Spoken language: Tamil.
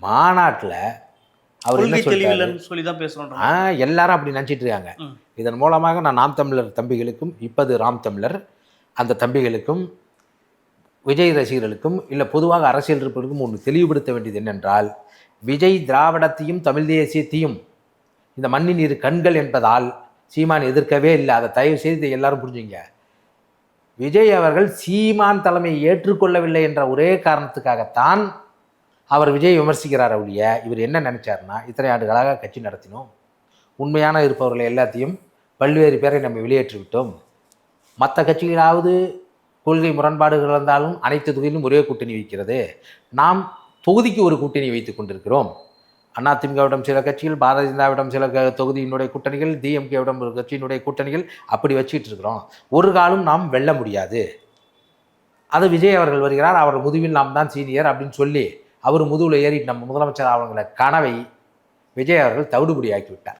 மாநாட்டில் அவர் என்ன சொல்லி தான் பேசுகிறோம். எல்லாரும் அப்படி நினச்சிட்டு இருக்காங்க. இதன் மூலமாக நான் நாம் தமிழர் தம்பிகளுக்கும், இப்போது ராம் தமிழர் அந்த தம்பிகளுக்கும், விஜய் ரசிகர்களுக்கும், இல்லை பொதுவாக அரசியல் இருப்பவர்களுக்கும் ஒன்று தெளிவுபடுத்த வேண்டியது என்னென்றால், விஜய் திராவிடத்தையும் தமிழ் தேசியத்தையும் இந்த மண்ணின் இரு கண்கள் என்பதால் சீமான் எதிர்க்கவே இல்லை. அதை தயவு செய்து எல்லாரும் புரிஞ்சுங்க. விஜய் அவர்கள் சீமான் தலைமையை ஏற்றுக்கொள்ளவில்லை என்ற ஒரே காரணத்துக்காகத்தான் அவர் விஜய் விமர்சிக்கிறார். ஒழிய இவர் என்ன நினைச்சாருன்னா, இத்தனை ஆண்டுகளாக கட்சி நடத்தினோம், உண்மையான இருப்பவர்களை எல்லாத்தையும் பல்வேறு பேரை நம்ம வெளியேற்றி விட்டோம், மற்ற கட்சிகளாவது கொள்கை முரண்பாடுகள் இருந்தாலும் அனைத்து தொகுதியிலும் ஒரே கூட்டணி வைக்கிறது, நாம் தொகுதிக்கு ஒரு கூட்டணி வைத்துக் கொண்டிருக்கிறோம், அதிமுகவிடம் சில கட்சிகள், பாரதிய ஜனதாவிடம் சில தொகுதியினுடைய கூட்டணிகள், டிஎம்கேவிடம் ஒரு கட்சியினுடைய கூட்டணிகள், அப்படி வச்சுட்டு இருக்கிறோம், ஒரு காலம் நாம் வெல்ல முடியாது. அது விஜய் அவர்கள் வருகிறார், அவர் முதுவில் நாம் தான் சீனியர் அப்படின்னு சொல்லி அவர் முதுகில் ஏறி நம்ம முதலமைச்சர் அவங்கள கனவை விஜய் அவர்கள் தவிடுபடி ஆக்கிவிட்டார்.